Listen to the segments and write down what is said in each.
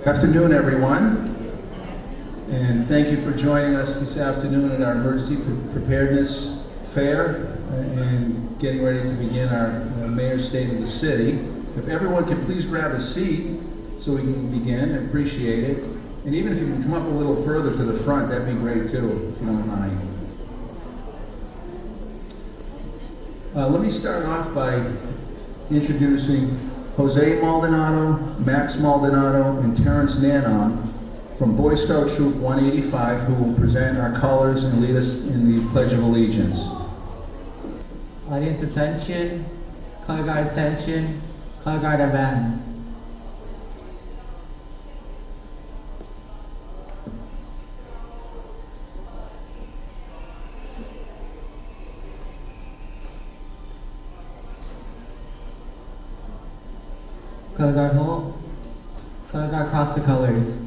Afternoon, everyone, and thank you for joining us this afternoon at our Emergency Preparedness Fair and getting ready to begin our Mayor's State of the City. If everyone could please grab a seat so we can begin, I appreciate it. And even if you can come up a little further to the front, that'd be great too, if you don't mind. Let me start off by introducing Jose Maldonado, Max Maldonado, and Terrence Nanon from Boy Scout Troop 185, who will present our colors and lead us in the Pledge of Allegiance. Audience attention, color guard attention, color guard advance. Color guard hold. Color guard cross the colors.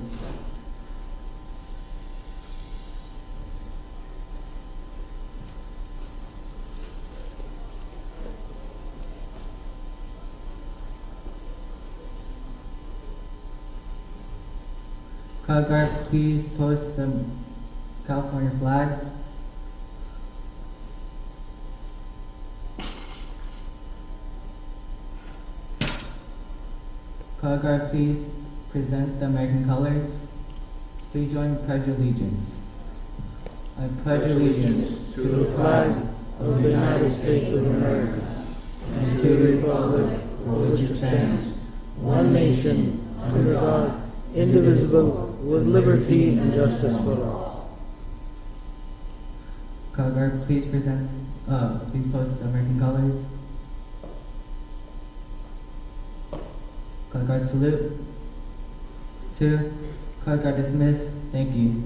Color guard, please post the California flag. Color guard, please present the American colors. Please join the Pledge of Allegiance. I pledge allegiance to the flag of the United States of America and to the republic for which it stands, one nation, under God, indivisible, with liberty and justice for all. Color guard, please please post the American colors. Color guard salute. 2. Color guard dismissed. Thank you.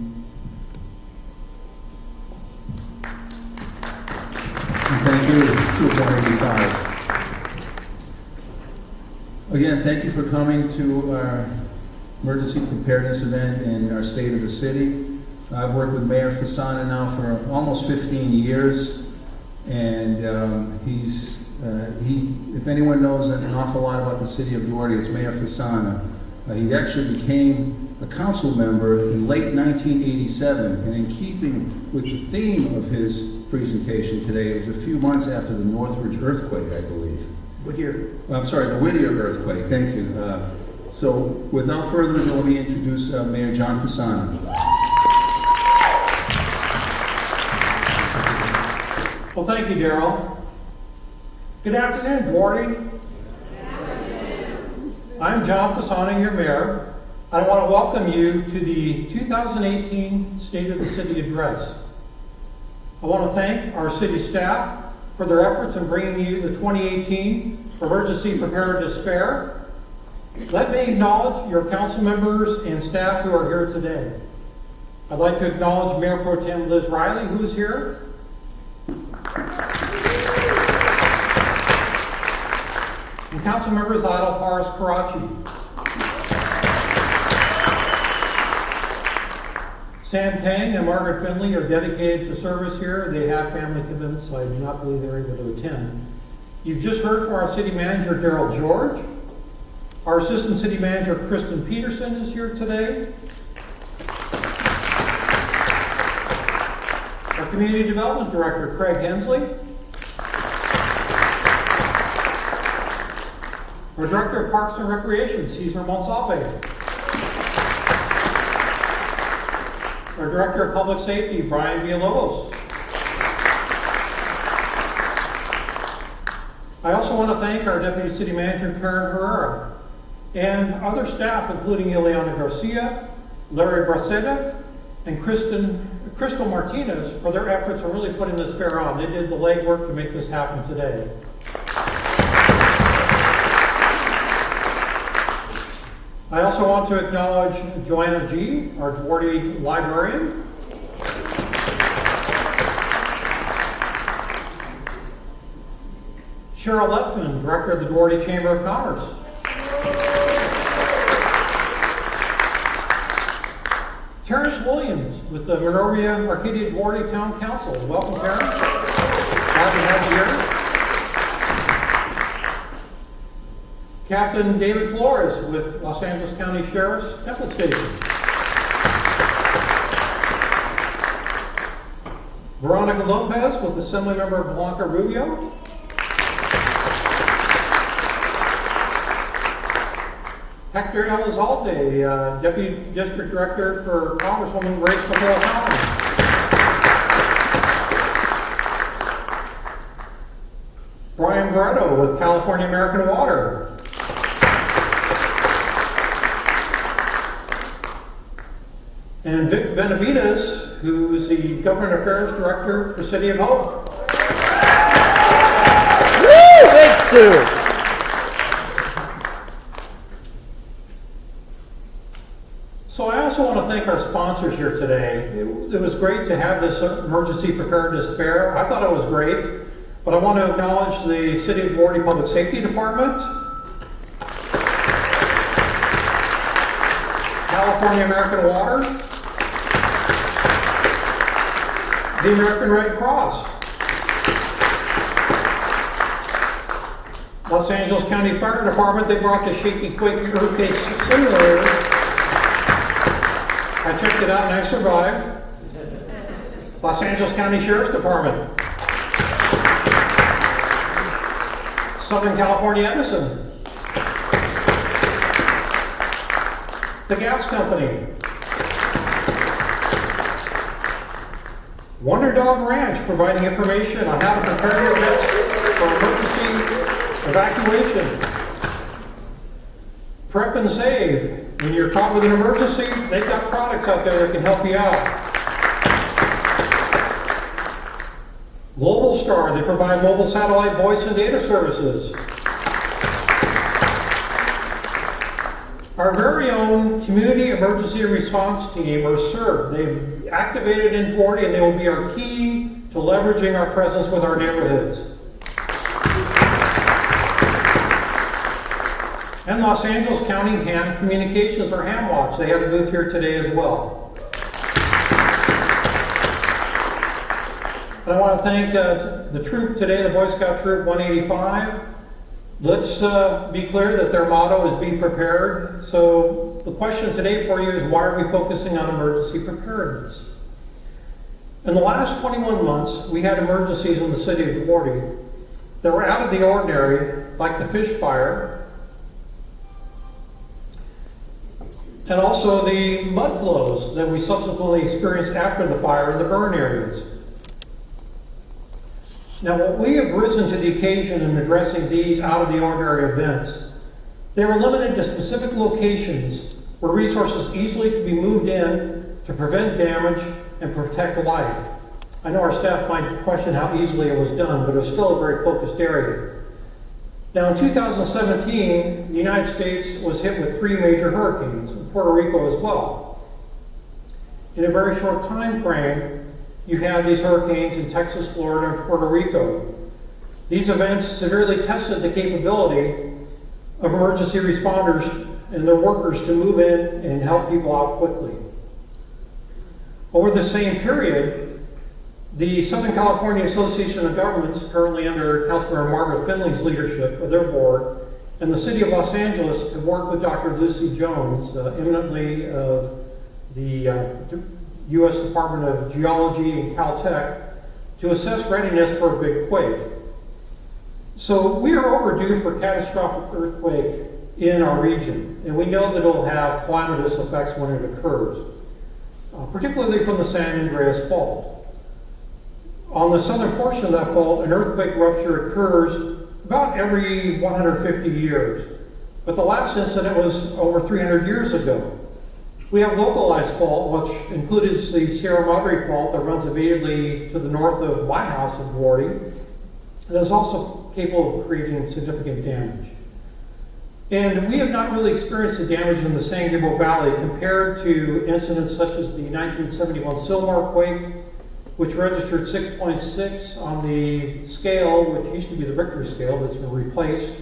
And thank you, Troop 185. Again, thank you for coming to our emergency preparedness event in our State of the City. I've worked with Mayor Fasana now for almost 15 years, and if anyone knows an awful lot about the city of Doherty, it's Mayor Fasana. He actually became a council member in late 1987, and in keeping with the theme of his presentation today, it was a few months after the Northridge earthquake, I believe. The Whittier earthquake, thank you. So without further ado, let me introduce Mayor John Fasana. Well, thank you, Darrell. Good afternoon, Doherty. I'm John Fasana, your mayor. I want to welcome you to the 2018 State of the City Address. I want to thank our city staff for their efforts in bringing you the 2018 Emergency Preparedness Fair. Let me acknowledge your council members and staff who are here today. I'd like to acknowledge Mayor Pro Tem Liz Riley, who is here. And council members Adel Paris Karachi. Sam Pang and Margaret Finley are dedicated to service here. They have family commitments, so I do not believe they're able to attend. You've just heard from our city manager, Darrell George. Our assistant city manager, Kristen Peterson, is here today. Our community development director, Craig Hensley. Our Director of Parks and Recreation, Cesar Monsalve. Our Director of Public Safety, Brian Villalobos. I also want to thank our Deputy City Manager, Karen Herrera, and other staff, including Ileana Garcia, Larry Braceta, and Crystal Martinez, for their efforts in really putting this fair on. They did the legwork to make this happen today. I also want to acknowledge Joanna G., our Doherty librarian. Cheryl Leffman, Director of the Doherty Chamber of Commerce. Terrence Williams with the Monrovia Arcadia Doherty Town Council. Welcome, Terrence. Glad to have you here. Captain David Flores with Los Angeles County Sheriff's Temple Station. Veronica Lopez with Assemblymember Blanca Rubio. Hector Elizalde, Deputy District Director for Congresswoman Grace McCall County. Brian Barretto with California American Water. And Vic Benavides, who's the Government Affairs Director for City of Hope. Woo, Victor! So I also want to thank our sponsors here today. It was great to have this emergency preparedness fair. I thought it was great, but I want to acknowledge the City of LaGuardia Public Safety Department, California American Water, the American Red Cross, Los Angeles County Fire Department. They brought the Shaky Quake Earthquake Simulator. I checked it out and I survived. Los Angeles County Sheriff's Department, Southern California Edison, the gas company, Wonder Dog Ranch, providing information on how to prepare your guests for emergency evacuation. Prep and Save. When you're caught with an emergency, they've got products out there that can help you out. Global Star, they provide mobile satellite voice and data services. Our very own Community Emergency Response Team, or CERT, they've activated in LaGuardia and they will be our key to leveraging our presence with our neighborhoods. And Los Angeles County Ham Communications, or Ham Watch. They have a booth here today as well. And I want to thank the troop today, the Boy Scout Troop 185. Let's be clear that their motto is be prepared. So the question today for you is, why are we focusing on emergency preparedness? In the last 21 months, we had emergencies in the city of LaGuardia that were out of the ordinary, like the fish fire, and also the mud flows that we subsequently experienced after the fire in the burn areas. Now, what we have risen to the occasion in addressing these out-of-the-ordinary events, they were limited to specific locations where resources easily could be moved in to prevent damage and protect life. I know our staff might question how easily it was done, but it was still a very focused area. Now, in 2017, the United States was hit with 3 major hurricanes, and Puerto Rico as well. In a very short time frame, you had these hurricanes in Texas, Florida, and Puerto Rico. These events severely tested the capability of emergency responders and their workers to move in and help people out quickly. Over the same period, the Southern California Association of Governments, currently under Councilmember Margaret Finley's leadership of their board, and the City of Los Angeles have worked with Dr. Lucy Jones, eminently of the U.S. Department of Geology and Caltech, to assess readiness for a big quake. So we are overdue for a catastrophic earthquake in our region, and we know that it will have calamitous effects when it occurs, particularly from the San Andreas Fault. On the southern portion of that fault, an earthquake rupture occurs about every 150 years, but the last incident was over 300 years ago. We have localized fault, which includes the Sierra Madre Fault that runs immediately to the north of my house in LaGuardia, and is also capable of creating significant damage. And we have not really experienced the damage in the San Gabriel Valley compared to incidents such as the 1971 Sylmar quake, which registered 6.6 on the scale, which used to be the Richter scale, that's been replaced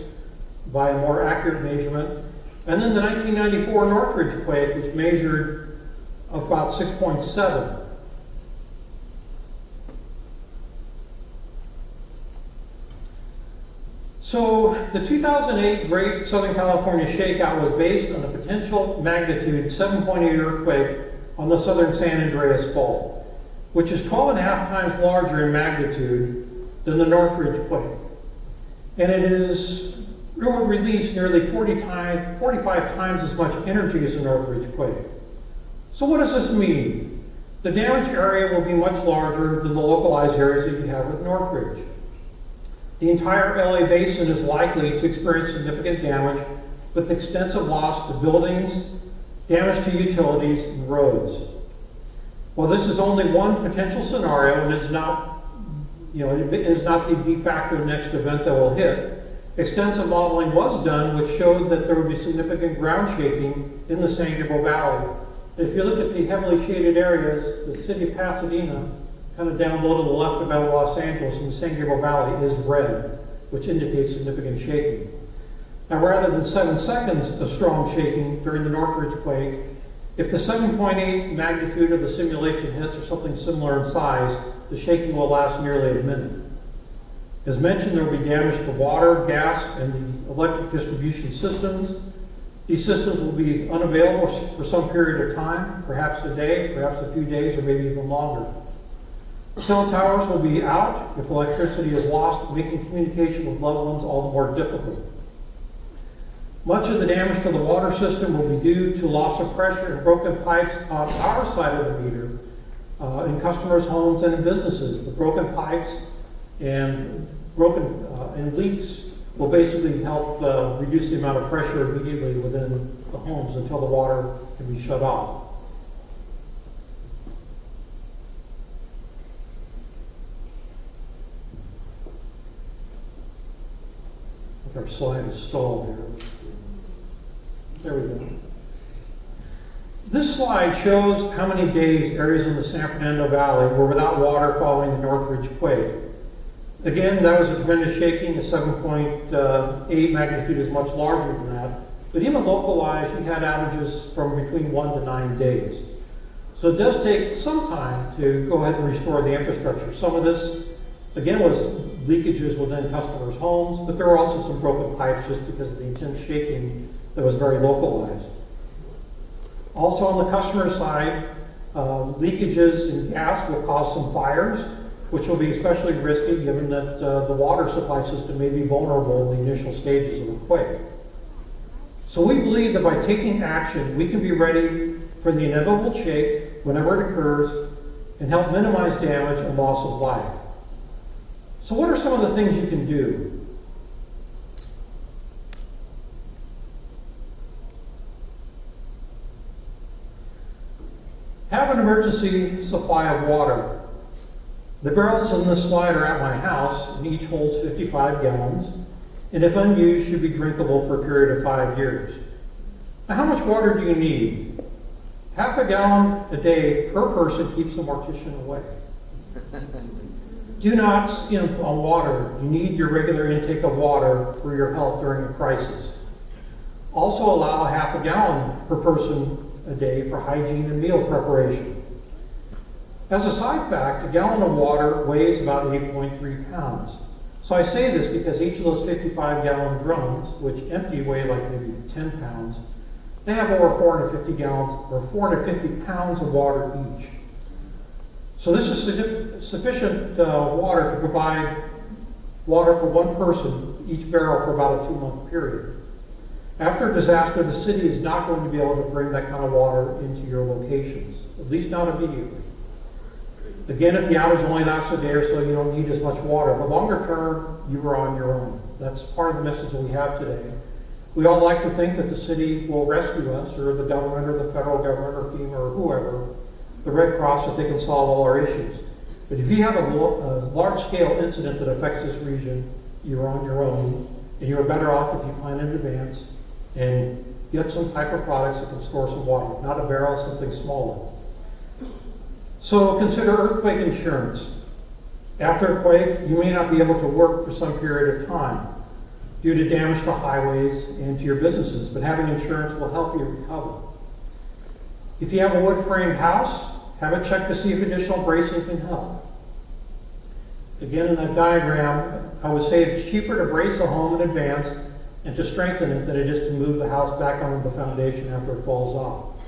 by a more accurate measurement. And then the 1994 Northridge quake, which measured about 6.7. So the 2008 Great Southern California Shakeout was based on a potential magnitude 7.8 earthquake on the southern San Andreas Fault, which is 12.5 times larger in magnitude than the Northridge quake. And it would release nearly 45 times as much energy as the Northridge quake. So what does this mean? The damage area will be much larger than the localized areas that you have with Northridge. The entire LA basin is likely to experience significant damage with extensive loss to buildings, damage to utilities, and roads. While this is only one potential scenario and is not, it is not the de facto next event that will hit, extensive modeling was done which showed that there would be significant ground shaking in the San Gabriel Valley. If you look at the heavily shaded areas, the city of Pasadena, kind of down low to the left about Los Angeles, and the San Gabriel Valley is red, which indicates significant shaking. Now, rather than 7 seconds of strong shaking during the Northridge quake, if the 7.8 magnitude of the simulation hits or something similar in size, the shaking will last nearly a minute. As mentioned, there will be damage to water, gas, and the electric distribution systems. These systems will be unavailable for some period of time, perhaps a day, perhaps a few days, or maybe even longer. Cell towers will be out if electricity is lost, making communication with loved ones all the more difficult. Much of the damage to the water system will be due to loss of pressure and broken pipes on our side of the meter in customers' homes and in businesses. The broken pipes and leaks will basically help reduce the amount of pressure immediately within the homes until the water can be shut off. Our slide is stalled here. There we go. This slide shows how many days areas in the San Fernando Valley were without water following the Northridge quake. Again, that was a tremendous shaking. The 7.8 magnitude is much larger than that. But even localized, you had outages from between 1 to 9 days. So it does take some time to go ahead and restore the infrastructure. Some of this, again, was leakages within customers' homes, but there were also some broken pipes just because of the intense shaking that was very localized. Also on the customer side, leakages in gas will cause some fires, which will be especially risky given that the water supply system may be vulnerable in the initial stages of a quake. So we believe that by taking action, we can be ready for the inevitable shake whenever it occurs and help minimize damage and loss of life. So what are some of the things you can do? Have an emergency supply of water. The barrels in this slide are at my house, and each holds 55 gallons, and if unused, should be drinkable for a period of 5 years. Now, how much water do you need? Half a gallon a day per person keeps the mortician away. Do not skimp on water. You need your regular intake of water for your health during a crisis. Also allow half a gallon per person a day for hygiene and meal preparation. As a side fact, a gallon of water weighs about 8.3 pounds. So I say this because each of those 55-gallon drums, which empty weigh like maybe 10 pounds, they have over 450 gallons or 450 pounds of water each. So this is sufficient water to provide water for one person, each barrel, for about a 2-month period. After a disaster, the city is not going to be able to bring that kind of water into your locations, at least not immediately. Again, if the outage only lasts a day or so, you don't need as much water. But longer term, you are on your own. That's part of the message that we have today. We all like to think that the city will rescue us, or the government, or the federal government, or FEMA, or whoever, the Red Cross, that they can solve all our issues. But if you have a large-scale incident that affects this region, you're on your own, and you're better off if you plan in advance and get some type of products that can store some water. If not a barrel, something smaller. So consider earthquake insurance. After a quake, you may not be able to work for some period of time due to damage to highways and to your businesses, but having insurance will help you recover. If you have a wood-framed house, have it checked to see if additional bracing can help. Again, in that diagram, I would say it's cheaper to brace a home in advance and to strengthen it than it is to move the house back onto the foundation after it falls off.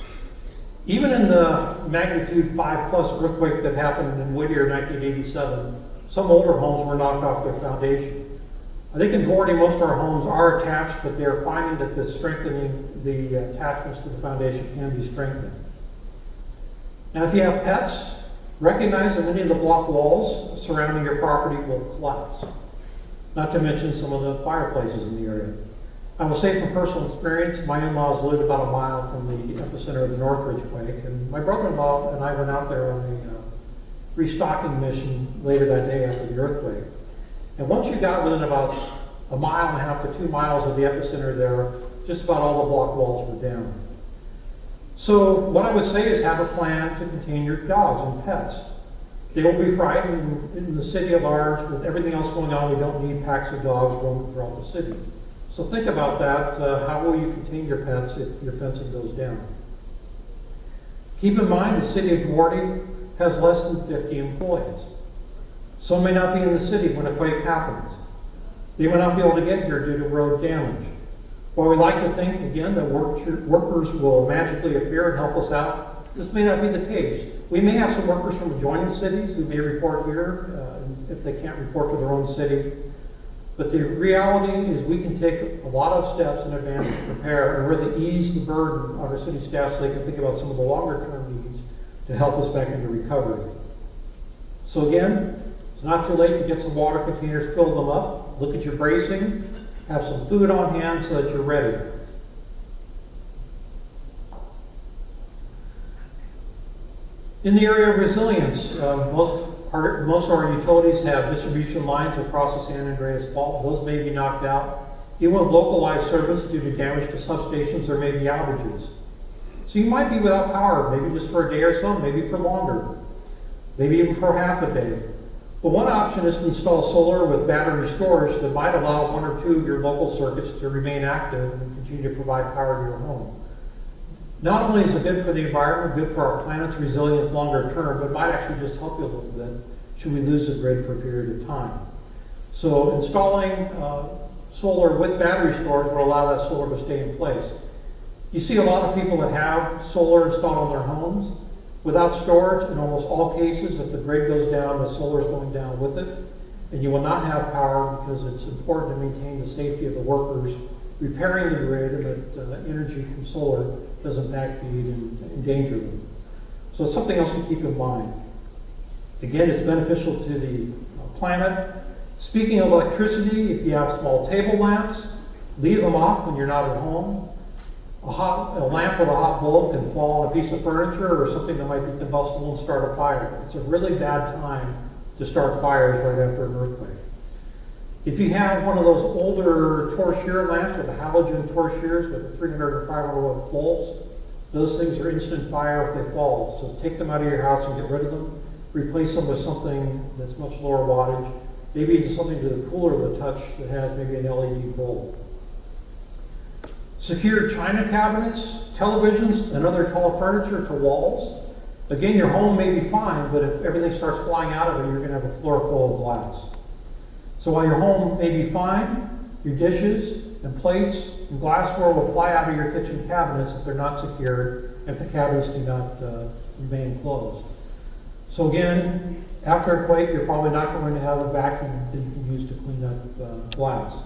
Even in the magnitude 5+ earthquake that happened in Whittier in 1987, some older homes were knocked off their foundation. I think in Doherty, most of our homes are attached, but they're finding that the strengthening, the attachments to the foundation can be strengthened. Now, if you have pets, recognize that many of the block walls surrounding your property will collapse, not to mention some of the fireplaces in the area. I will say from personal experience, my in-laws lived about a mile from the epicenter of the Northridge quake, and my brother-in-law and I went out there on a restocking mission later that day after the earthquake. And once you got within about 1.5 to 2 miles of the epicenter there, just about all the block walls were down. So what I would say is have a plan to contain your dogs and pets. They will be frightened in the city at large. With everything else going on, we don't need packs of dogs roaming throughout the city. So think about that. How will you contain your pets if your fencing goes down? Keep in mind the city of Doherty has less than 50 employees. Some may not be in the city when a quake happens. They may not be able to get here due to road damage. While we like to think, again, that workers will magically appear and help us out, this may not be the case. We may have some workers from adjoining cities who may report here if they can't report to their own city. But the reality is we can take a lot of steps in advance to prepare and really ease the burden on our city staff so they can think about some of the longer term needs to help us back into recovery. So again, it's not too late to get some water containers, fill them up, look at your bracing, have some food on hand so that you're ready. In the area of resilience, most of our utilities have distribution lines across the San Andreas Fault. Those may be knocked out. Even with localized service due to damage to substations, there may be outages. So you might be without power, maybe just for a day or so, maybe for longer, maybe even for half a day. But one option is to install solar with battery storage that might allow 1 or 2 of your local circuits to remain active and continue to provide power to your home. Not only is it good for the environment, good for our planet's resilience longer term, but it might actually just help you a little bit should we lose the grid for a period of time. So installing solar with battery storage will allow that solar to stay in place. You see a lot of people that have solar installed on their homes. Without storage, in almost all cases, if the grid goes down, the solar is going down with it, and you will not have power because it's important to maintain the safety of the workers repairing the grid and that energy from solar doesn't backfeed and endanger them. So it's something else to keep in mind. Again, it's beneficial to the planet. Speaking of electricity, if you have small table lamps, leave them off when you're not at home. A lamp with a hot bulb can fall on a piece of furniture or something that might be combustible and start a fire. It's a really bad time to start fires right after an earthquake. If you have one of those older torchlight lamps with the halogen torchlights with 300 or 500 watt bulbs, those things are instant fire if they fall. So take them out of your house and get rid of them. Replace them with something that's much lower wattage. Maybe even something to the cooler of the touch that has maybe an LED bulb. Secure china cabinets, televisions, and other tall furniture to walls. Again, your home may be fine, but if everything starts flying out of it, you're going to have a floor full of glass. So while your home may be fine, your dishes and plates and glassware will fly out of your kitchen cabinets if they're not secured, if the cabinets do not remain closed. So again, after a quake, you're probably not going to have a vacuum that you can use to clean up glass.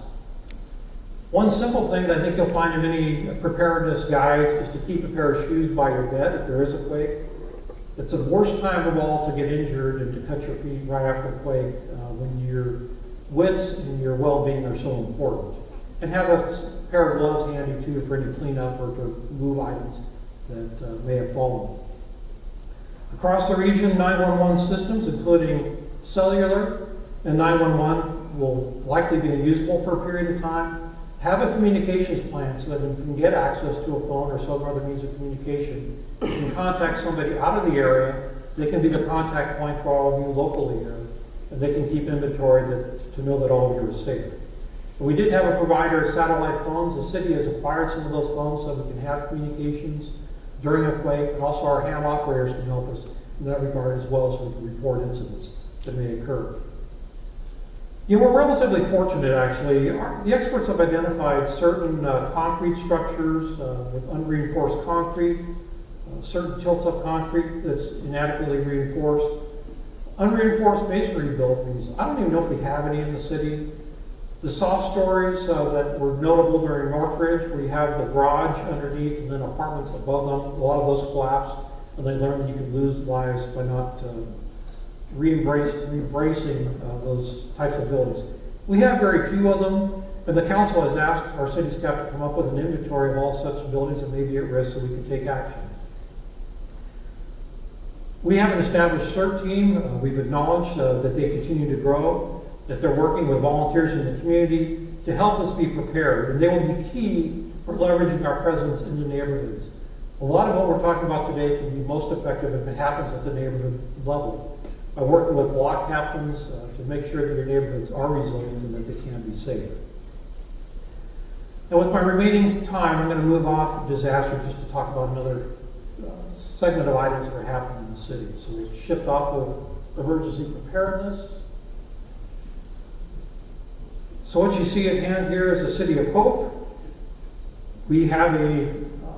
One simple thing that I think you'll find in many preparedness guides is to keep a pair of shoes by your bed if there is a quake. It's the worst time of all to get injured and to cut your feet right after a quake when your wits and your well-being are so important. And have a pair of gloves handy too for any cleanup or to move items that may have fallen. Across the region, 911 systems, including cellular and 911, will likely be useful for a period of time. Have a communications plan so that you can get access to a phone or some other means of communication. You can contact somebody out of the area. They can be the contact point for all of you locally here. And they can keep inventory to know that all of you are safe. And we did have a provider of satellite phones. The city has acquired some of those phones so we can have communications during a quake, and also our ham operators can help us in that regard as well, so we can report incidents that may occur. We're relatively fortunate, actually. The experts have identified certain concrete structures with unreinforced concrete, certain tilt-up concrete that's inadequately reinforced, unreinforced masonry buildings. I don't even know if we have any in the city. The soft stories that were notable during Northridge, where you have the garage underneath and then apartments above them, a lot of those collapsed, and they learned that you could lose lives by not re-embracing those types of buildings. We have very few of them, and the council has asked our city staff to come up with an inventory of all such buildings that may be at risk so we can take action. We have an established CERT team. We've acknowledged that they continue to grow, that they're working with volunteers in the community to help us be prepared, and they will be key for leveraging our presence in the neighborhoods. A lot of what we're talking about today can be most effective if it happens at the neighborhood level. By working with block captains to make sure that your neighborhoods are resilient and that they can be safe. Now with my remaining time, I'm going to move off disaster just to talk about another segment of items that are happening in the city. So we shift off of emergency preparedness. So what you see at hand here is the City of Hope. We have a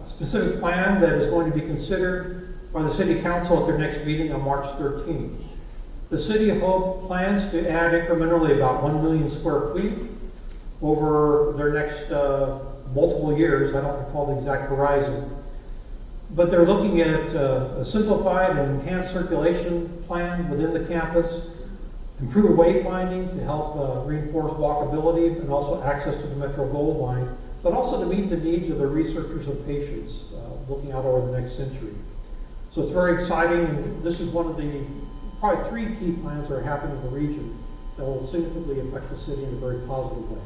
specific plan that is going to be considered by the City Council at their next meeting on March 13th. The City of Hope plans to add incrementally about 1 million square feet over their next multiple years. I don't recall the exact horizon. But they're looking at a simplified and enhanced circulation plan within the campus, improve wayfinding to help reinforce walkability and also access to the Metro Gold Line, but also to meet the needs of the researchers and patients looking out over the next century. So it's very exciting, and this is one of the probably 3 key plans that are happening in the region that will significantly affect the city in a very positive way.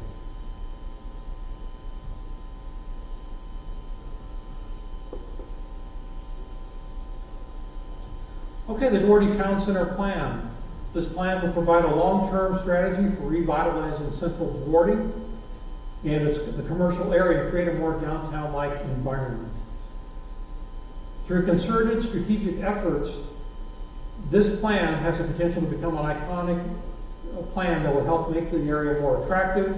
Okay, the Doherty Town Center plan. This plan will provide a long-term strategy for revitalizing central Doherty and the commercial area and create a more downtown-like environment. Through concerted strategic efforts, this plan has the potential to become an iconic plan that will help make the area more attractive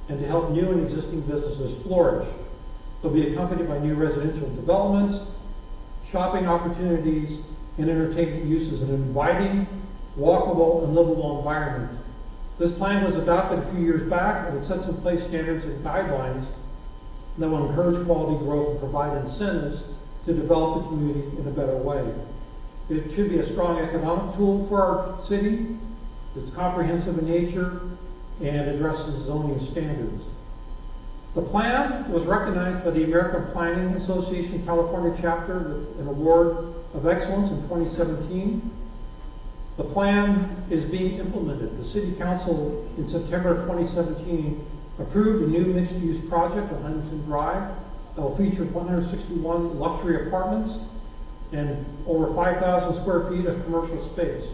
and to help new and existing businesses flourish. It'll be accompanied by new residential developments, shopping opportunities, and entertainment uses, an inviting, walkable, and livable environment. This plan was adopted a few years back, and it sets in place standards and guidelines that will encourage quality growth and provide incentives to develop the community in a better way. It should be a strong economic tool for our city. It's comprehensive in nature and addresses zoning standards. The plan was recognized by the American Planning Association California chapter with an award of excellence in 2017. The plan is being implemented. The City Council in September of 2017 approved a new mixed-use project on Huntington Drive that will feature 161 luxury apartments and over 5,000 square feet of commercial space.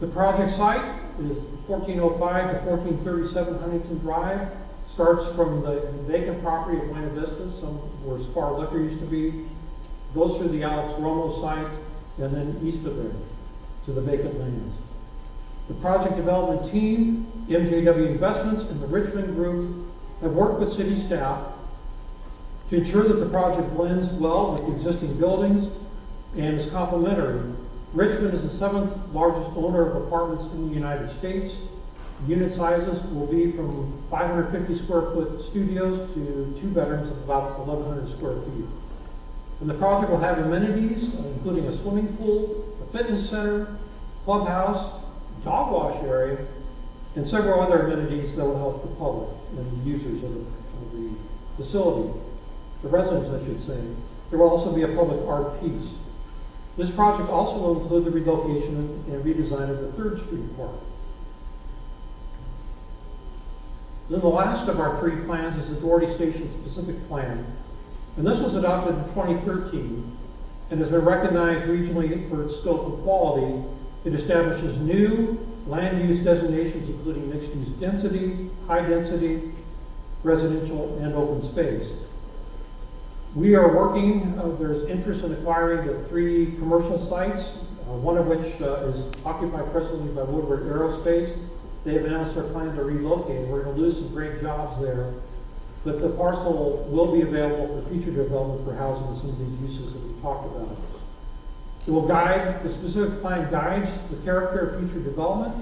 The project site is 1405 to 1437 Huntington Drive. Starts from the vacant property of Buena Vista, where Spar Liquor used to be, goes through the Alex Romo site, and then east of there to the vacant lands. The project development team, MJW Investments, and the Richmond Group have worked with city staff to ensure that the project blends well with existing buildings and is complementary. Richmond is the 7th largest owner of apartments in the United States. Unit sizes will be from 550 square foot studios to 2 bedrooms of about 1,100 square feet. And the project will have amenities, including a swimming pool, a fitness center, clubhouse, dog wash area, and several other amenities that will help the public and the users of the facility. The residents, I should say. There will also be a public art piece. This project also will include the relocation and redesign of the 3rd Street Park. Then the last of our 3 plans is the Doherty Station Specific Plan. And this was adopted in 2013 and has been recognized regionally for its scope and quality. It establishes new land use designations, including mixed-use density, high-density, residential, and open space. We are working, there's interest in acquiring the 3 commercial sites, one of which is occupied presently by Woodward Aerospace, They have announced their plan to relocate. We're going to lose some great jobs there, but the parcel will be available for future development for housing and some of these uses that we talked about. It will guide, the specific plan guides the character of future development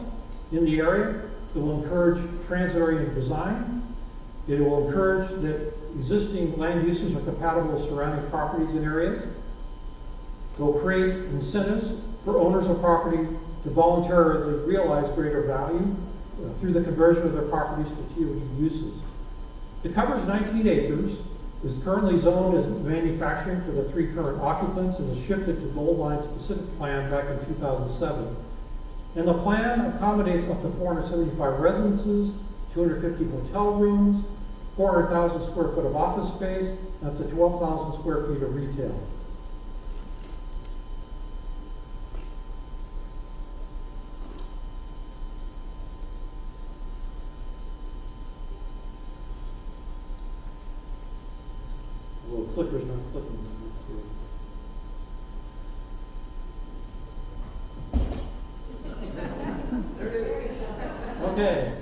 in the area. It will encourage transit-oriented design. It will encourage that existing land uses are compatible with surrounding properties and areas. It will create incentives for owners of property to voluntarily realize greater value through the conversion of their properties to TOD uses. It covers 19 acres, is currently zoned as manufacturing for the 3 current occupants, and was shifted to Gold Line specific plan back in 2007. And the plan accommodates up to 475 residences, 250 hotel rooms, 400,000 square foot of office space, and up to 12,000 square feet of retail. The little clicker's not clicking. Let's see. Okay.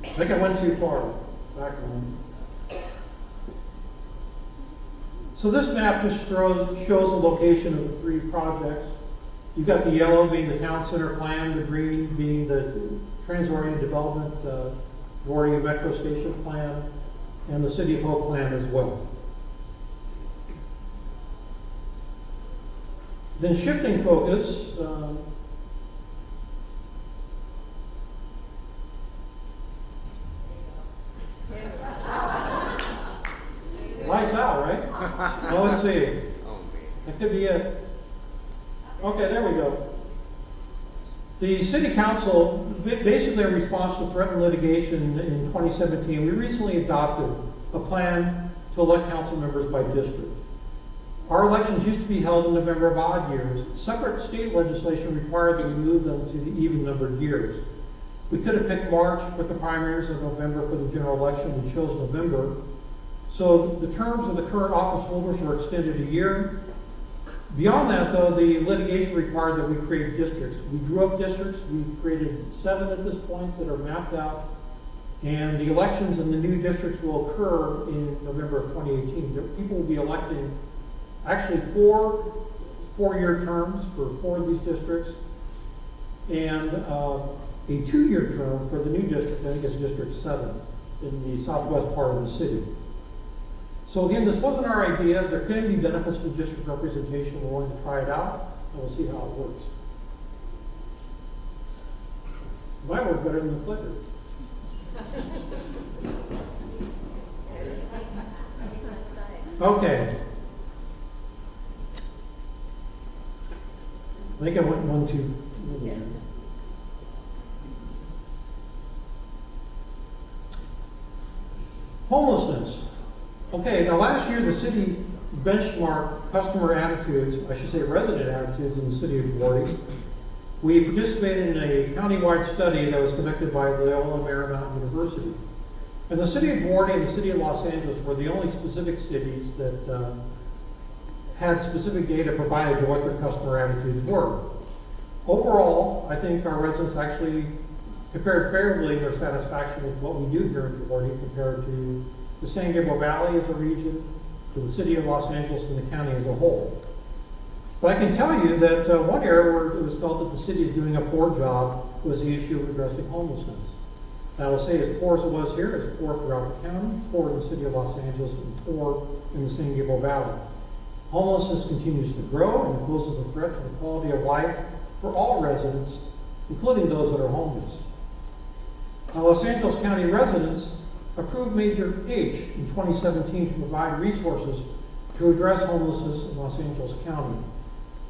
I think I went too far. Back on. So this map just shows the location of the 3 projects. You've got the yellow being the town center plan, the green being the trans-oriented development, Warrior Metro Station plan, and the City of Hope plan as well. Then shifting focus, lights out, right? Well, let's see. That could be it. Okay, there we go. The City Council, basically in response to threatened litigation in 2017, we recently adopted a plan to elect council members by district. Our elections used to be held in November of odd years. Separate state legislation required that we move them to the even-numbered years. We could have picked March with the primaries and November for the general election. We chose November. So the terms of the current office holders were extended a year. Beyond that, though, the litigation required that we create districts. We drew up districts. We've created 7 at this point that are mapped out. And the elections in the new districts will occur in November of 2018. People will be electing actually 4 4-year terms for 4 of these districts, and a 2-year term for the new district. I think it's District 7 in the southwest part of the city. So again, this wasn't our idea. There can be benefits to district representation. We're willing to try it out, and we'll see how it works. It might work better than the clicker. Okay. I think I went 1 too. Yeah. Homelessness. Okay, now last year the city benchmarked customer attitudes, I should say resident attitudes in the city of Wardy. We participated in a countywide study that was conducted by Loyola Marymount University. And the city of Wardy and the city of Los Angeles were the only specific cities that had specific data provided to what their customer attitudes were. Overall, I think our residents actually compared favorably their satisfaction with what we do here in Wardy compared to the San Gabriel Valley as a region, to the city of Los Angeles and the county as a whole. But I can tell you that one area where it was felt that the city is doing a poor job was the issue of addressing homelessness. And I will say as poor as it was here, it's poor throughout the county, poor in the city of Los Angeles, and poor in the San Gabriel Valley. Homelessness continues to grow and poses a threat to the quality of life for all residents, including those that are homeless. Now, Los Angeles County residents approved Major H in 2017 to provide resources to address homelessness in Los Angeles County.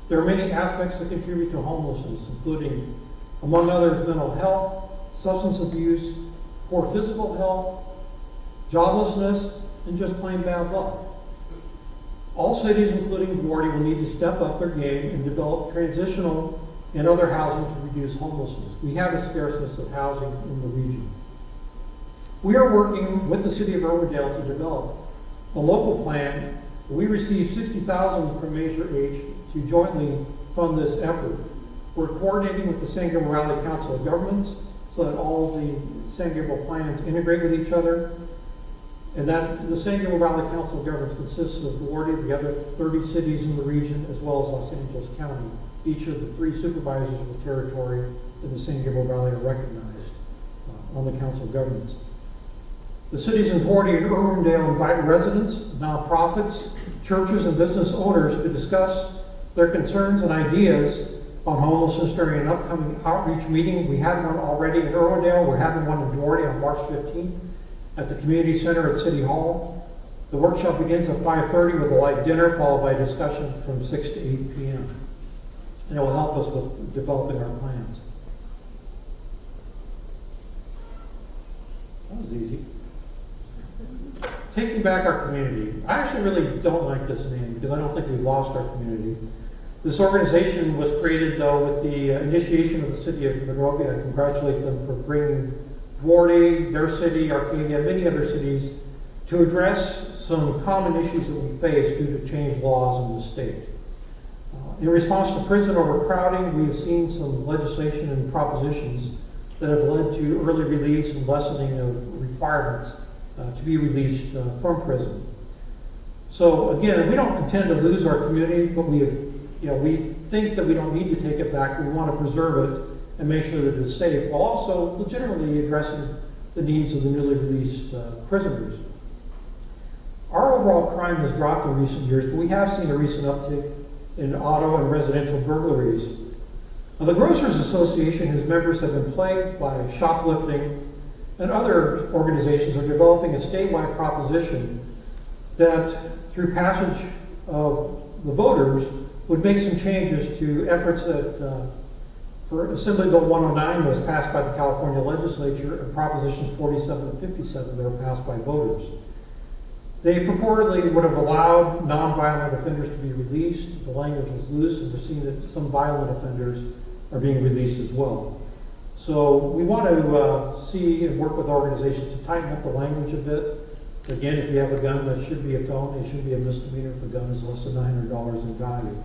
There are many aspects that contribute to homelessness, including, among others, mental health, substance abuse, poor physical health, joblessness, and just plain bad luck. All cities, including Wardy, will need to step up their game and develop transitional and other housing to reduce homelessness. We have a scarceness of housing in the region. We are working with the city of Urbandale to develop a local plan. We received $60,000 from Measure H to jointly fund this effort. We're coordinating with the San Gabriel Valley Council of Governments so that all the San Gabriel plans integrate with each other. And that the San Gabriel Valley Council of Governments consists of Duarte, the other 30 cities in the region, as well as Los Angeles County. Each of the 3 supervisors of the territory in the San Gabriel Valley are recognized on the Council of Governments. The cities in Duarte and Irwindale invite residents, nonprofits, churches, and business owners to discuss their concerns and ideas on homelessness during an upcoming outreach meeting. We had one already in Irwindale. We're having one in Duarte on March 15th at the Community Center at City Hall. The workshop begins at 5:30 with a light dinner, followed by discussion from 6 to 8 p.m. And it will help us with developing our plans. That was easy. Taking back our community. I actually really don't like this name because I don't think we've lost our community. This organization was created, though, with the initiation of the city of Monrovia. I congratulate them for bringing Duarte, their city, Arcadia, many other cities, to address some common issues that we face due to changed laws in the state. In response to prison overcrowding, we have seen some legislation and propositions that have led to early release and lessening of requirements to be released from prison. So again, we don't intend to lose our community, but we think that we don't need to take it back. We want to preserve it and make sure that it's safe, while also legitimately addressing the needs of the newly released prisoners. Our overall crime has dropped in recent years, but we have seen a recent uptick in auto and residential burglaries. Now, the Grocers Association, whose members have been plagued by shoplifting, and other organizations are developing a statewide proposition that, through passage of the voters, would make some changes to efforts that, for Assembly Bill 109 that was passed by the California legislature, and Propositions 47 and 57 that were passed by voters. They purportedly would have allowed nonviolent offenders to be released. The language was loose, and we're seeing that some violent offenders are being released as well. So we want to see and work with organizations to tighten up the language a bit. Again, if you have a gun, that should be a felony. It should be a misdemeanor if the gun is less than $900 in value.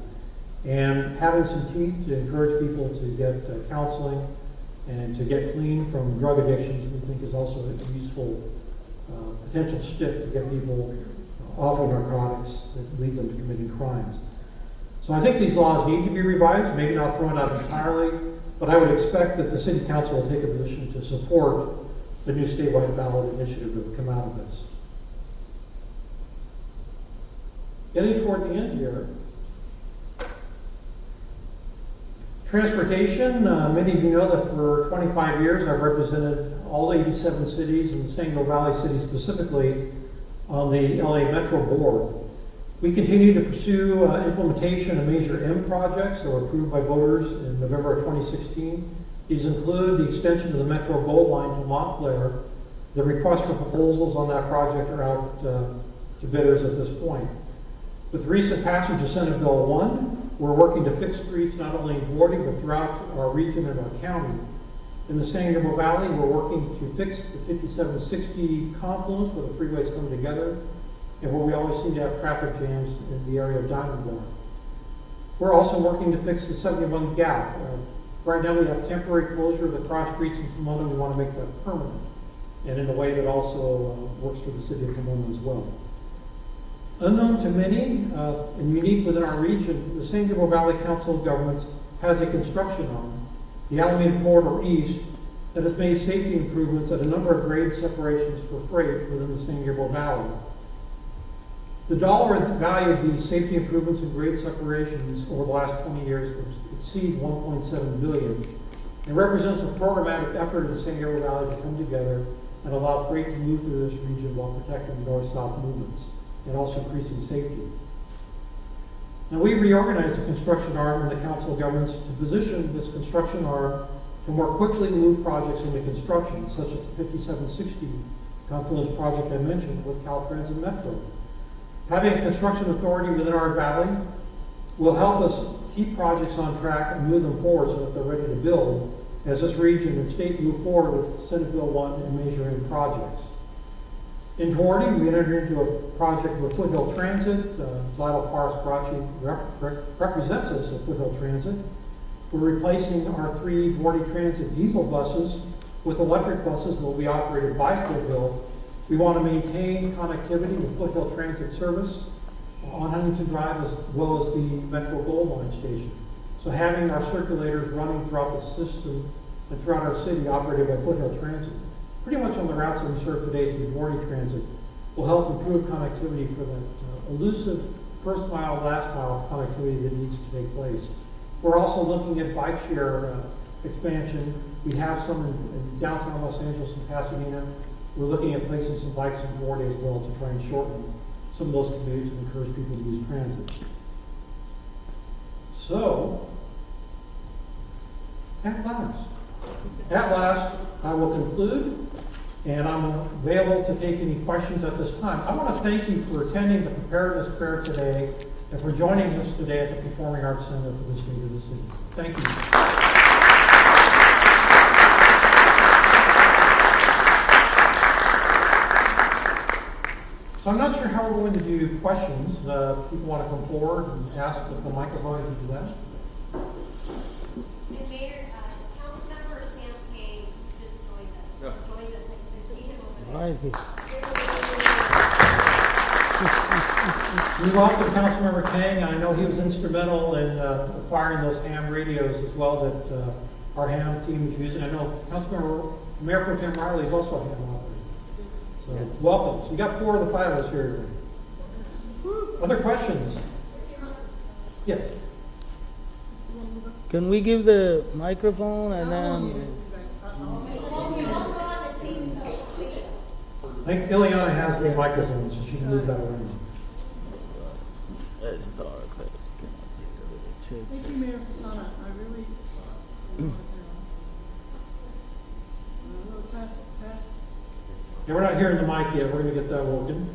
And having some teeth to encourage people to get counseling and to get clean from drug addictions, we think is also a useful potential stick to get people off of narcotics that lead them to committing crimes. So I think these laws need to be revised, maybe not thrown out entirely, but I would expect that the City Council will take a position to support the new statewide ballot initiative that will come out of this. Getting toward the end here. Transportation, many of you know that for 25 years I've represented all 87 cities and the San Gabriel Valley City specifically on the LA Metro Board. We continue to pursue implementation of Measure M projects that were approved by voters in November of 2016. These include the extension of the Metro Gold Line to Montclair. The requests for proposals on that project are out to bidders at this point. With the recent passage of Senate Bill 1, we're working to fix streets not only in Duarte but throughout our region and our county. In the San Gabriel Valley, we're working to fix the 5760 confluence where the freeways come together and where we always seem to have traffic jams in the area of Diamond Bar. We're also working to fix the 71 gap. Right now we have temporary closure of the cross streets in Pomona. We want to make that permanent and in a way that also works for the city of Pomona as well. Unknown to many and unique within our region, the San Gabriel Valley Council of Governments has a construction arm, the Alameda Corridor East, that has made safety improvements at a number of grade separations for freight within the San Gabriel Valley. The dollar value of these safety improvements and grade separations over the last 20 years exceeds $1.7 billion and represents a programmatic effort of the San Gabriel Valley to come together and allow freight to move through this region while protecting north-south movements and also increasing safety. Now, we reorganized the construction arm in the Council of Governments to position this construction arm to more quickly move projects into construction, such as the 5760 confluence project I mentioned with Caltrans Metro. Having a construction authority within our valley will help us keep projects on track and move them forward so that they're ready to build as this region and state move forward with Senate Bill 1 and Measure M projects. In Duarte, we entered into a project with Foothill Transit. Vital Paris Brachi represents us at Foothill Transit. We're replacing our 3 Duarte Transit diesel buses with electric buses that will be operated by Foothill. We want to maintain connectivity with Foothill Transit Service on Huntington Drive as well as the Metro Gold Line station. So having our circulators running throughout the system and throughout our city operated by Foothill Transit, pretty much on the routes that we serve today through Morning Transit, will help improve connectivity for that elusive first mile, last mile connectivity that needs to take place. We're also looking at bike share expansion. We have some in downtown Los Angeles and Pasadena. We're looking at placing some bikes in Gordy as well to try and shorten some of those commutes and encourage people to use transit. So, at last, I will conclude, and I'm available to take any questions at this time. I want to thank you for attending the Preparedness Fair today and for joining us today at the Performing Arts Center for the State of the City. Thank you. So I'm not sure how we're going to do questions. People want to come forward and ask if the microphone is do that. And Mayor, Councilmember Sam Kane just joined us. I see him over there. We welcome Councilmember Kang. I know he was instrumental in acquiring those ham radios as well that our ham team is using. I know Mayor Pro Tem Riley is also a ham operator. So welcome. So you got 4 of the 5 of us here today. Other questions? Yes. Can we give the microphone and then? I think Ileana has the microphone, so she can move that around. It's dark. Thank you, Mayor Fasana. I really test. Yeah, we're not hearing the mic yet. We're going to get that working.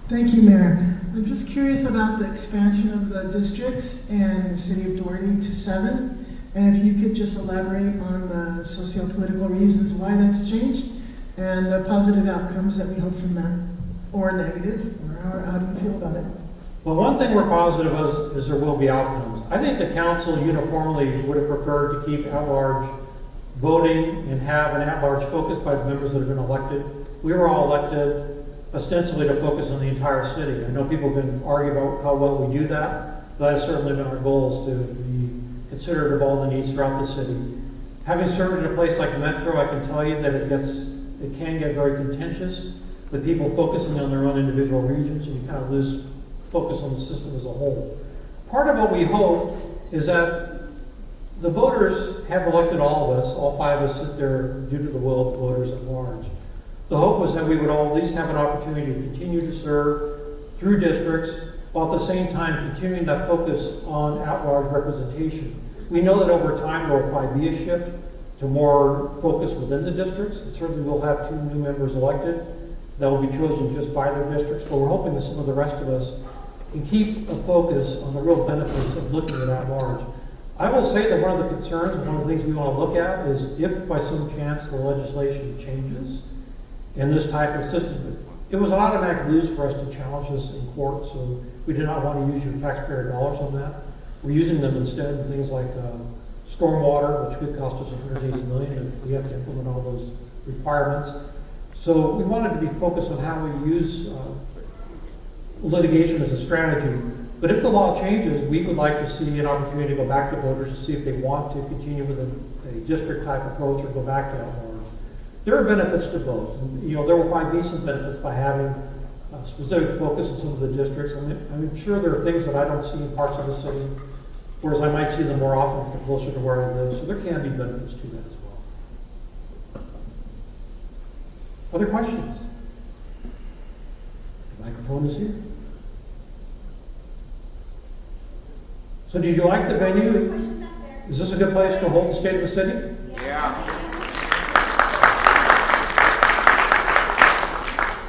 Thank you, Mayor. I'm just curious about the expansion of the districts and the city of Doherty to 7, and if you could just elaborate on the socio-political reasons why that's changed and the positive outcomes that we hope from that, or negative, or how do you feel about it? Well, one thing we're positive of is there will be outcomes. I think the council uniformly would have preferred to keep at-large voting and have an at-large focus by the members that have been elected. We were all elected ostensibly to focus on the entire city. I know people can argue about how well we do that, but that has certainly been our goal, is to be considerate of all the needs throughout the city. Having served in a place like Metro, I can tell you that it can get very contentious with people focusing on their own individual regions, and you kind of lose focus on the system as a whole. Part of what we hope is that the voters have elected all of us, all 5 of us sit there due to the will of the voters at large. The hope was that we would all at least have an opportunity to continue to serve through districts, while at the same time continuing that focus on at-large representation. We know that over time there will probably be a shift to more focus within the districts, and certainly we'll have 2 new members elected that will be chosen just by their districts, but we're hoping that some of the rest of us can keep a focus on the real benefits of looking at large. I will say that one of the concerns, one of the things we want to look at is if by some chance the legislation changes in this type of system. It was an automatic lose for us to challenge this in court, so we did not want to use your taxpayer dollars on that. We're using them instead in things like stormwater, which could cost us $180 million if we have to implement all those requirements. So we wanted to be focused on how we use litigation as a strategy. But if the law changes, we would like to see an opportunity to go back to voters to see if they want to continue with a district type approach or go back to at-large. There are benefits to both. And, there will probably be some benefits by having a specific focus in some of the districts. I'm sure there are things that I don't see in parts of the city, whereas I might see them more often if they're closer to where I live. So there can be benefits to that as well. Other questions? The microphone is here. So did you like the venue? Is this a good place to hold the State of the City? Yeah.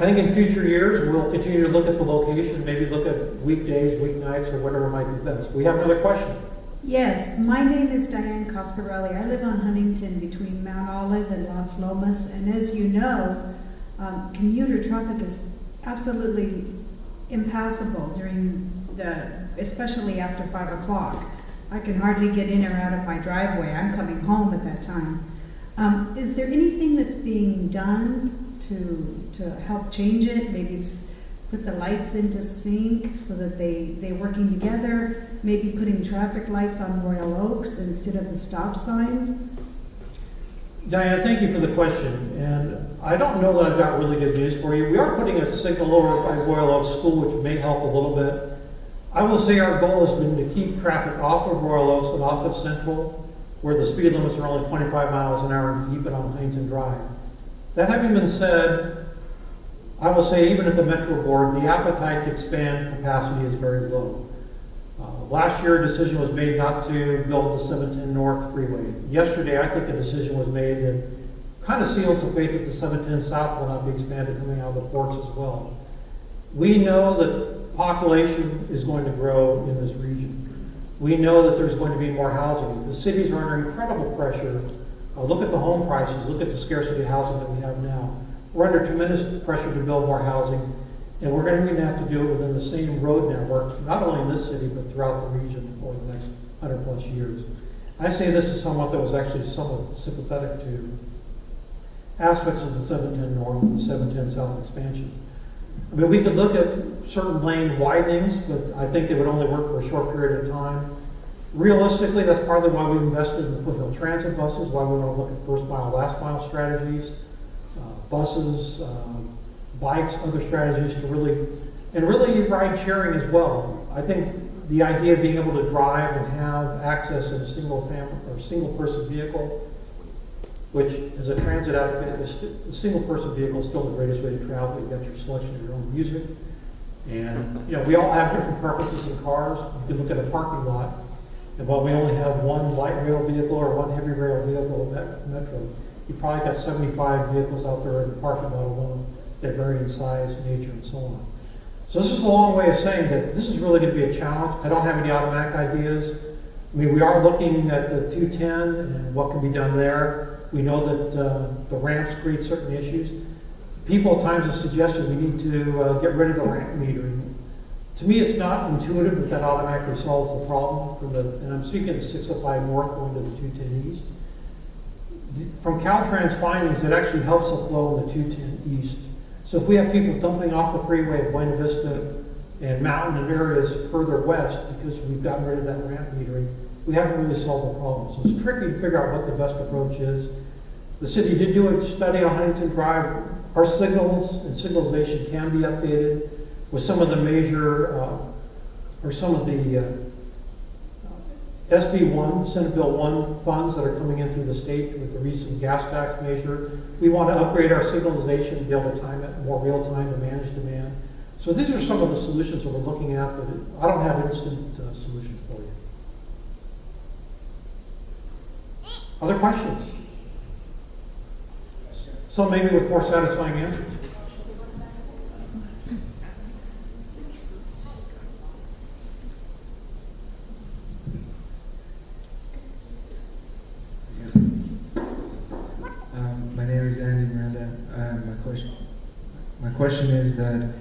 I think in future years, we'll continue to look at the location, maybe look at weekdays, weeknights, or whatever might be best. We have another question. Yes, my name is Diane Coscarelli. I live on Huntington between Mount Olive and Las Lomas, and as you know, commuter traffic is absolutely impassable during especially after 5 o'clock. I can hardly get in or out of my driveway. I'm coming home at that time. Is there anything that's being done to help change it? Maybe put the lights into sync so that they're working together? Maybe putting traffic lights on Royal Oaks instead of the stop signs? Diane, thank you for the question. And I don't know that I've got really good news for you. We are putting a signal over by Royal Oaks School, which may help a little bit. I will say our goal has been to keep traffic off of Royal Oaks and off of Central, where the speed limits are only 25 miles an hour, and keep it on Huntington Drive. That having been said, I will say even at the Metro Board, the appetite to expand capacity is very low. Last year, a decision was made not to build the 710 North Freeway. Yesterday, I think a decision was made that kind of seals the fate that the 710 South will not be expanded coming out of the ports as well. We know that population is going to grow in this region. We know that there's going to be more housing. The cities are under incredible pressure. Look at the home prices, look at the scarcity of housing that we have now. We're under tremendous pressure to build more housing, and we're going to have to do it within the same road network, not only in this city, but throughout the region over the next 100 plus years. I say this is someone that was actually somewhat sympathetic to aspects of the 710 North and the 710 South expansion. I mean, we could look at certain lane widenings, but I think they would only work for a short period of time. Realistically, that's partly why we invested in the foothill transit buses, why we want to look at first mile, last mile strategies, buses, bikes, other strategies to really ride sharing as well. I think the idea of being able to drive and have access in a single family or single person vehicle, which as a transit advocate, a single person vehicle is still the greatest way to travel. You've got your selection of your own music. And we all have different preferences in cars. You can look at a parking lot, and while we only have one light rail vehicle or one heavy rail vehicle at Metro, you probably got 75 vehicles out there in the parking lot alone that vary in size, nature, and so on. So this is a long way of saying that this is really going to be a challenge. I don't have any automatic ideas. I mean, we are looking at the 210 and what can be done there. We know that the ramps create certain issues. People at times have suggested we need to get rid of the ramp metering. To me, it's not intuitive that automatically solves the problem. And I'm speaking of the 605 North going to the 210 East. From Caltrans findings, it actually helps the flow in the 210 East. So if we have people dumping off the freeway at Buena Vista and mountain areas further west because we've gotten rid of that ramp metering, we haven't really solved the problem. So it's tricky to figure out what the best approach is. The city did do a study on Huntington Drive. Our signals and signalization can be updated with some of the SB1, Senate Bill 1 funds that are coming in through the state with the recent gas tax measure. We want to upgrade our signalization to be able to time it more real time to manage demand. So these are some of the solutions that we're looking at, but I don't have an instant solution for you. Other questions? Some maybe with more satisfying answers. My name is Andy Miranda. My question is that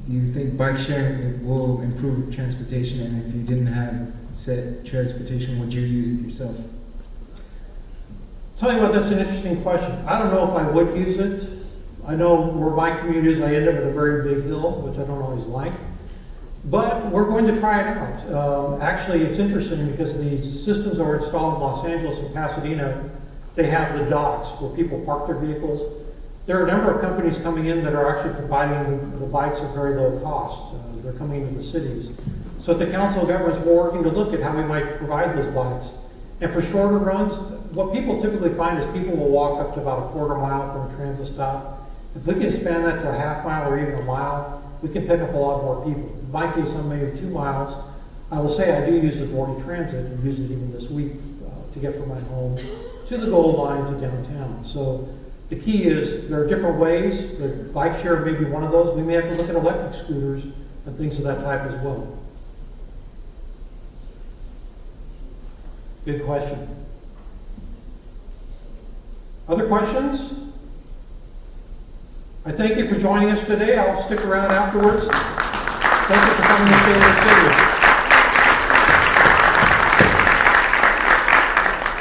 do you think bike sharing will improve transportation, and if you didn't have said transportation, would you use it yourself? Tell you what, that's an interesting question. I don't know if I would use it. I know where my commute is, I end up with a very big hill, which I don't always like. But we're going to try it out. Actually, it's interesting because the systems that were installed in Los Angeles and Pasadena, they have the docks where people park their vehicles. There are a number of companies coming in that are actually providing the bikes at very low cost. They're coming into the cities. So at the Council of Governments, we're working to look at how we might provide those bikes. And for shorter runs, what people typically find is people will walk up to about a quarter mile from a transit stop. If we can expand that to a half mile or even a mile, we can pick up a lot more people. In my case, I'm maybe 2 miles. I will say I do use the Gordy Transit and use it even this week to get from my home to the Gold Line to downtown. So the key is there are different ways. The bike share may be one of those. We may have to look at electric scooters and things of that type as well. Good question. Other questions? I thank you for joining us today. I'll stick around afterwards. Thank you for coming to State of the City.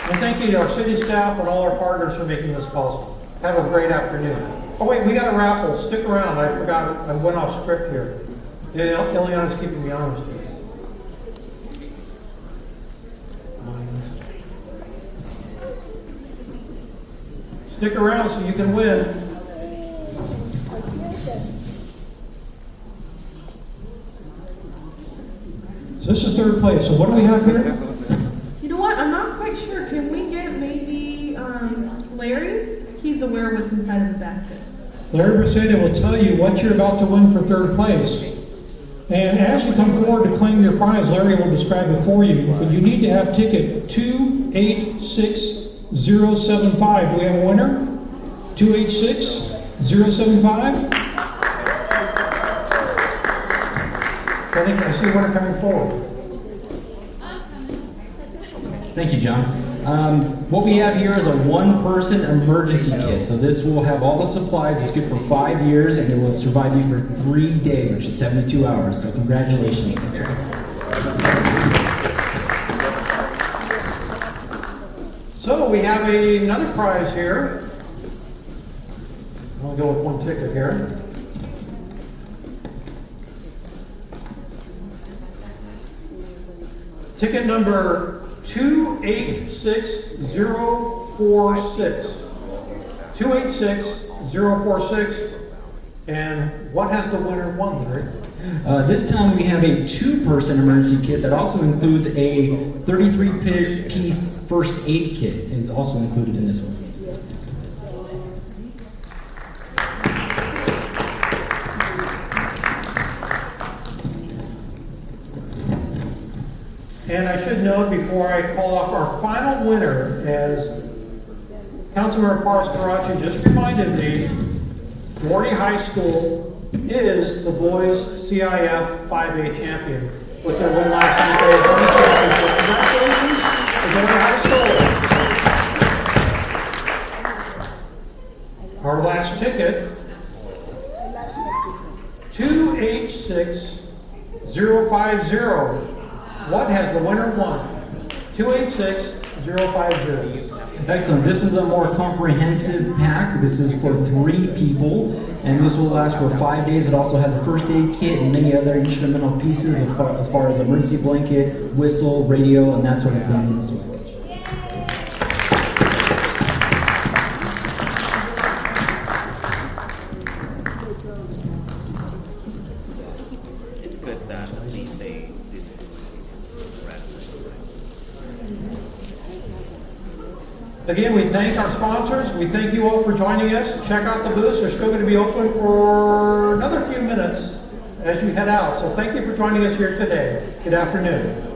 And thank you to our city staff and all our partners for making this possible. Have a great afternoon. Oh wait, we got a raffle. Stick around. I forgot. I went off script here. Yeah, Ileana's keeping me honest here. Stick around so you can win. So this is third place. So what do we have here? You know what? I'm not quite sure. Can we get maybe Larry? He's aware of what's inside of the basket. Larry Braceda will tell you what you're about to win for third place. And as you come forward to claim your prize, Larry will describe it for you. But you need to have ticket 286075. Do we have a winner? 286075? I think I see a winner coming forward. Thank you, John. What we have here is a one-person emergency kit. So this will have all the supplies. It's good for 5 years, and it will survive you for 3 days, which is 72 hours. So congratulations. So we have another prize here. I'll go with one ticket here. Ticket number 286046. 286046. And what has the winner won, Larry? This time we have a two-person emergency kit that also includes a 33-piece first aid kit. It is also included in this one. And I should note before I call off our final winner, as Councilmember Parks-Karachi just reminded me, Doherty High School is the boys CIF 5A champion with their win last night. They won the championship. Congratulations to Doherty High School. Our last ticket, 286050. What has the winner won? 286050. Excellent. This is a more comprehensive pack. This is for 3 people, and this will last for 5 days. It also has a first aid kit and many other instrumental pieces as far as emergency blanket, whistle, radio, and that sort of thing in this one. It's good that at least they did Again, we thank our sponsors. We thank you all for joining us. Check out the booths. They're still going to be open for another few minutes as you head out. So thank you for joining us here today. Good afternoon.